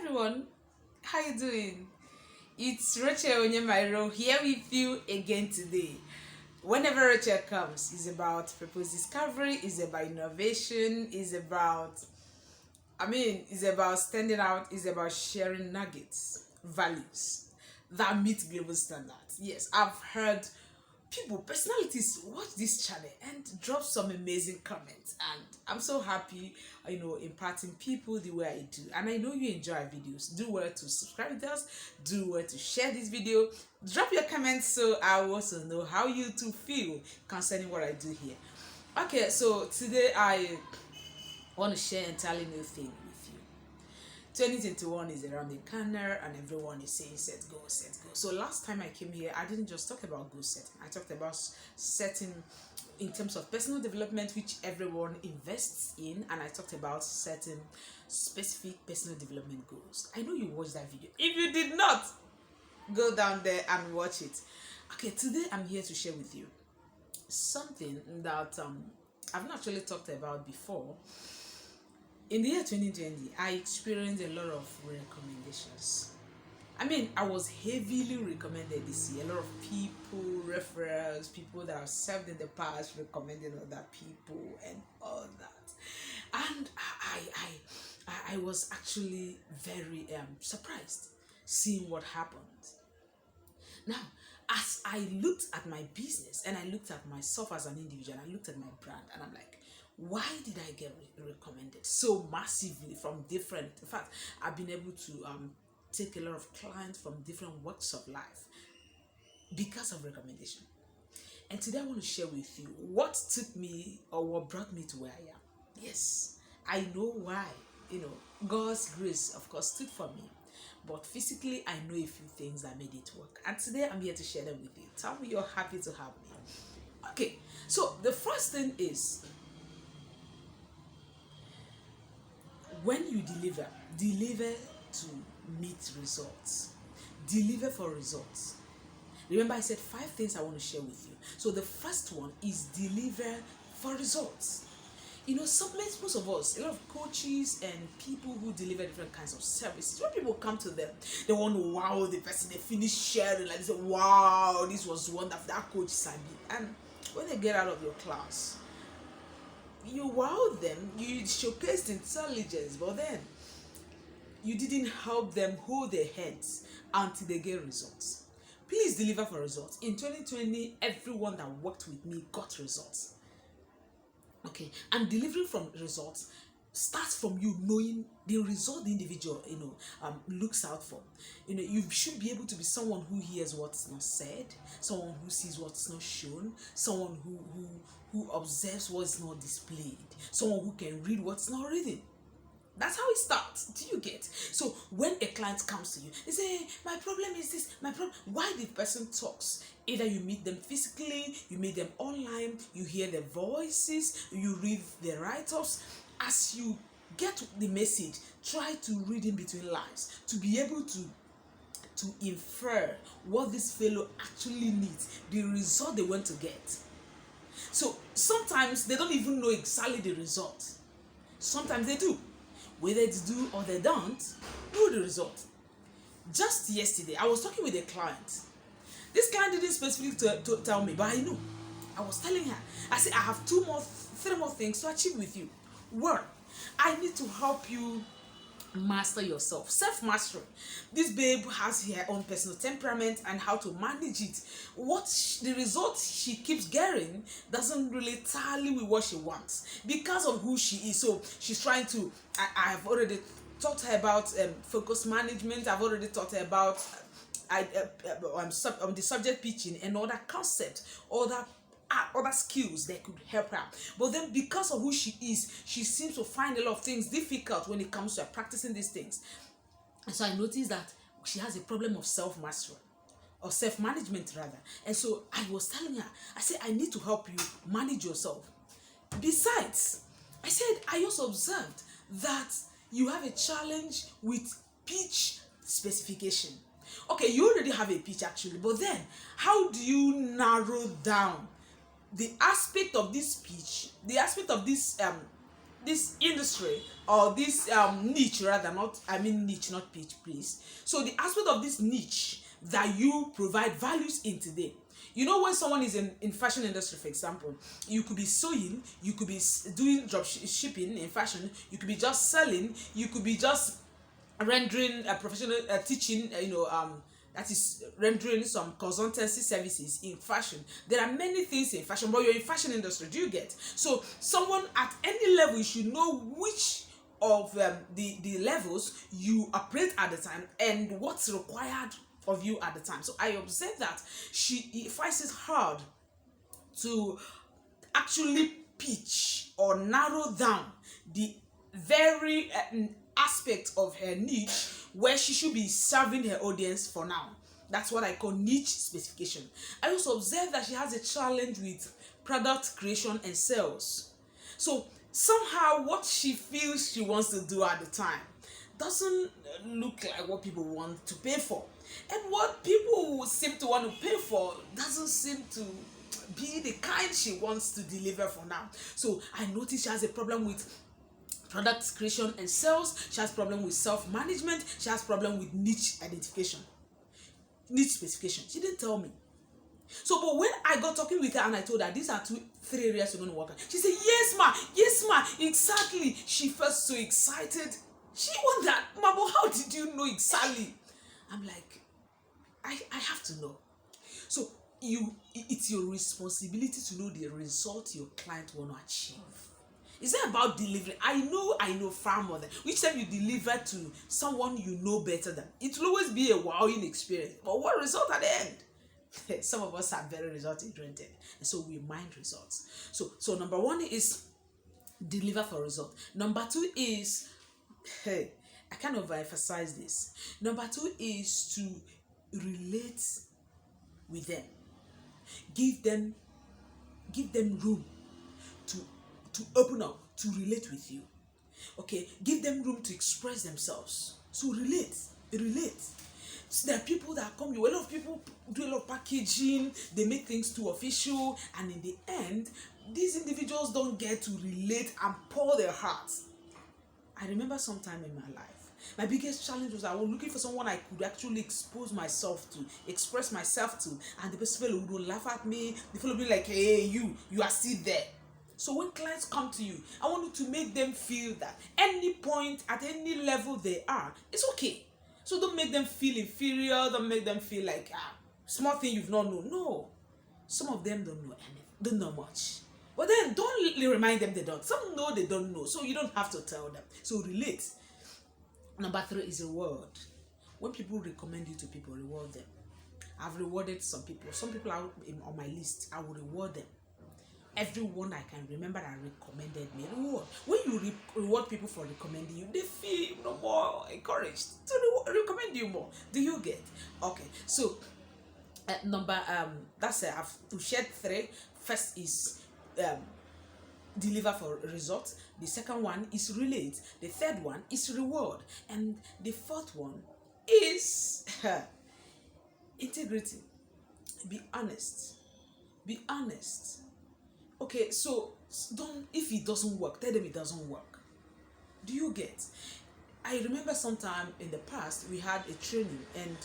everyone, how you doing? It's Rachel Onyemairo here with you again today. Whenever Rachel comes, it's about purpose discovery, it's about innovation, it's about standing out, it's about sharing nuggets, values that meet global standards. Yes, I've heard people, personalities watch this channel and drop some amazing comments, and I'm so happy, imparting people the way I do. And I know you enjoy our videos. Do well to subscribe with us, do well to share this video, drop your comments so I also know how you too feel concerning what I do here. Okay, so today I want to share entirely new thing with you. 2021 is around the corner and everyone is saying set go, set go. So last time I came here, I didn't just talk about goal setting. I talked about setting in terms of personal development, which everyone invests in, and I talked about setting specific personal development goals. I know you watched that video. If you did not, go down there and watch it. Okay, today I'm here to share with you something that I've not actually talked about before. In the year 2020, I experienced a lot of recommendations. I was heavily recommended this year. A lot of people, referrals, people that have served in the past recommending other people and all that. And I was actually very surprised seeing what happened. Now, as I looked at my business and I looked at myself as an individual, I looked at my brand and I'm like, why did I get recommended so massively from different, in fact, I've been able to take a lot of clients from different walks of life because of recommendation. And today I want to share with you what took me or what brought me to where I am. Yes, I know why. God's grace, of course, stood for me. But physically, I know a few things that made it work. And today I'm here to share them with you. Tell me you're happy to have me. Okay, so the first thing is, when you deliver to meet results. Deliver for results. Remember, I said 5 things I want to share with you. So the first one is deliver for results. Most of us, a lot of coaches and people who deliver different kinds of services, when people come to them, they want to wow the person, they finish sharing, like they say, wow, this was wonderful, that coach sabi. And when they get out of your class, you wowed them, you showcased intelligence, but then you didn't help them hold their heads until they get results. Please deliver for results. In 2020, everyone that worked with me got results. Okay, and delivering from results starts from you knowing the result the individual looks out for. You should be able to be someone who hears what's not said, someone who sees what's not shown, someone who observes what's not displayed, someone who can read what's not written. That's how it starts. Do you get? So when a client comes to you, they say, my problem is this, my problem. Why the person talks? Either you meet them physically, you meet them online, you hear their voices, you read their write-ups. As you get the message, try to read in between lines to be able to infer what this fellow actually needs, the result they want to get. So sometimes they don't even know exactly the result. Sometimes they do. Whether it's do or they don't, know the result. Just yesterday, I was talking with a client. This client didn't specifically to tell me, but I knew. I was telling her, I said, I have 3 more things to achieve with you. 1, I need to help you master yourself. Self-mastery. This babe has her own personal temperament and how to manage it. The result she keeps getting doesn't really tally with what she wants because of who she is. So she's trying to, I have already taught her about focus management. I've already taught her about the subject pitching and other concepts, other skills that could help her. But then because of who she is, she seems to find a lot of things difficult when it comes to practicing these things. And so I noticed that she has a problem of self-mastery, or self-management rather. And so I was telling her, I said, I need to help you manage yourself. Besides, I said, I also observed that you have a challenge with pitch specification. Okay, you already have a pitch actually, but then how do you narrow down the aspect of this pitch, the aspect of this this industry or this niche, rather, not, I mean niche, not pitch, please. So the aspect of this niche that you provide values in today. You know, when someone is in fashion industry, for example, you could be sewing, you could be doing drop shipping in fashion, you could be just selling, you could be just rendering a professional teaching, that is rendering some consultancy services in fashion. There are many things in fashion, but you're in fashion industry. Do you get? So someone at any level, you should know which of the levels you operate at the time and what's required of you at the time. So I observe that she finds it hard to actually pitch or narrow down the very aspect of her niche where she should be serving her audience for now. That's what I call niche specification. I also observe that she has a challenge with product creation and sales. So somehow what she feels she wants to do at the time doesn't look like what people want to pay for. And what people seem to want to pay for doesn't seem to be the kind she wants to deliver for now. So I notice she has a problem with product creation and sales. She has problem with self-management. She has problem with niche identification, niche specification. She didn't tell me. So, but when I got talking with her and I told her these are three areas you're going to work on, she said, yes ma, exactly. She felt so excited. She wondered, ma, but how did you know exactly? I'm like, I have to know. So it's your responsibility to know the result your client want to achieve. It's not about delivering. I know far more than which time you deliver to someone you know better than. It will always be a wowing experience. But what result at the end? Some of us are very result oriented, and so we mind results. So number one is deliver for result. Number two is, I kind of emphasize this. Number two is to relate with them. Give them room to open up, to relate with you. Okay, give them room to express themselves. So relate. So there are people that come, a lot of people do a lot of packaging, they make things too official, and in the end, these individuals don't get to relate and pour their hearts. I remember sometime in my life, my biggest challenge was I was looking for someone I could actually expose myself to, express myself to, and the person would laugh at me. The fellow would be like, hey, you are still there. So when clients come to you, I want you to make them feel that any point, at any level they are, it's okay. So don't make them feel inferior, don't make them feel like, small thing you've not known. No. Some of them don't know anything, don't know much. But then don't remind them they don't. Some know they don't know, so you don't have to tell them. So relate. Number three is reward. When people recommend you to people, reward them. I've rewarded some people. Some people are on my list. I will reward them. Everyone I can remember that recommended me, reward. When you reward people for recommending you, they feel more encouraged to recommend you more. Do you get? Okay. So that's it. I've shared three. First is deliver for results. The second one is relate. The third one is reward. And the fourth one is integrity. Be honest. Be honest. Okay, so don't, if it doesn't work, tell them it doesn't work. Do you get? I remember sometime in the past we had a training and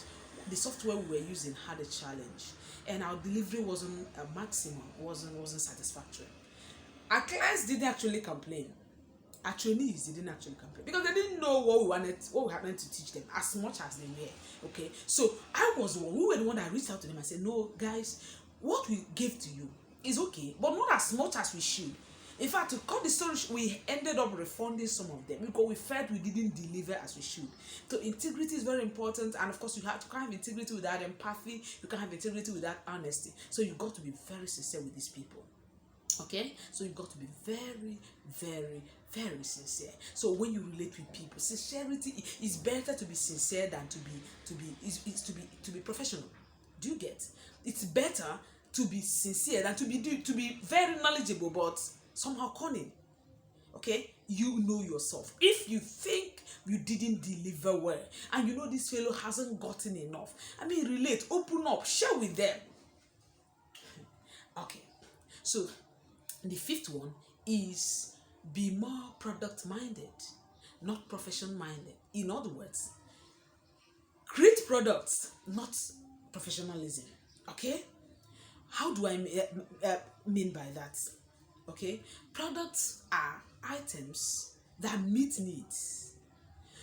the software we were using had a challenge and our delivery wasn't a maximum, wasn't satisfactory. Our clients didn't actually complain. Our trainees didn't actually complain because they didn't know what we happened to teach them as much as they were. Okay, so we were the one that reached out to them and said, no guys, what we gave to you is okay, but not as much as we should. In fact, to cut the story, we ended up refunding some of them because we felt we didn't deliver as we should. So integrity is very important, and of course you can't have integrity without empathy, you can't have integrity without honesty. So you've got to be very sincere with these people. Okay, so you've got to be very, very, very sincere. So when you relate with people, sincerity is better to be sincere than to be professional. Do you get? It's better to be sincere than to be very knowledgeable but somehow cunning. Okay, you know yourself. If you think you didn't deliver well and you know this fellow hasn't gotten enough, relate, open up, share with them. Okay, so the fifth one is Be more product minded, not profession minded. In other words, create products, not professionalism. Okay? How do I mean by that? Okay? Products are items that meet needs.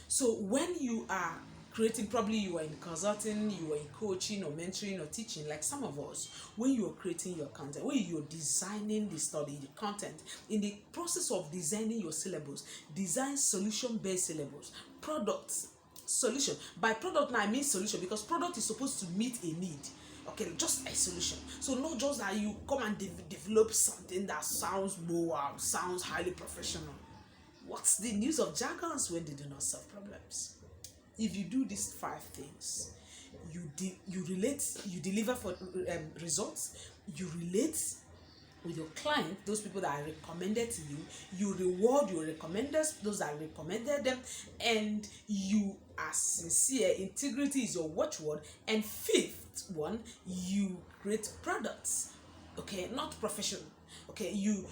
So when you are creating, probably you are in consulting, you are in coaching or mentoring or teaching, like some of us, when you are creating your content, when you're designing the study, the content, in the process of designing your syllabus, design solution-based syllabus, products, solution. By product now I mean solution, because product is supposed to meet a need. Okay, just a solution. So not just that you come and develop something that sounds wow, sounds highly professional. What's the news of jargons when they do not solve problems? If you do these 5 things, you relate, you deliver for results, you relate with your client, those people that are recommended to you, you reward your recommenders, those that recommended them, and you are sincere. Integrity is your watchword. And fifth one, you create products, okay, not profession. Okay, you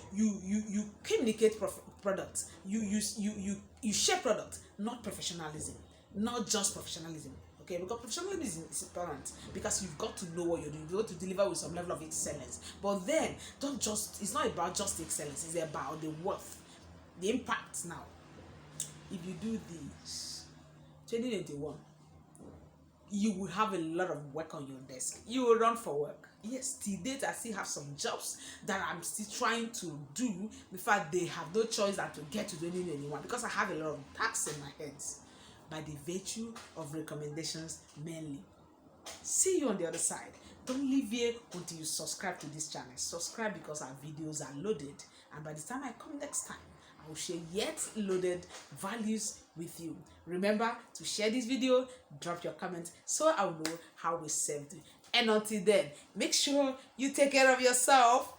communicate products, you share product, not professionalism, not just professionalism. Okay, because professionalism is important, because you've got to know what you're doing. You've got to deliver with some level of excellence. But then don't just, it's not about just the excellence, it's about the worth, the impact. Now if you do this, 2021, you will have a lot of work on your desk. You will run for work. Yes, till date I still have some jobs that I'm still trying to do. In fact, they have no choice than to get to 2021, because I have a lot of tasks in my hands, by the virtue of recommendations mainly. See you on the other side. Don't leave here until you subscribe to this channel. Subscribe, because our videos are loaded, and by the time I come next time, I will share yet loaded values with you. Remember to share this video, drop your comments, so I will know how we served you. And until then, make sure you take care of yourself.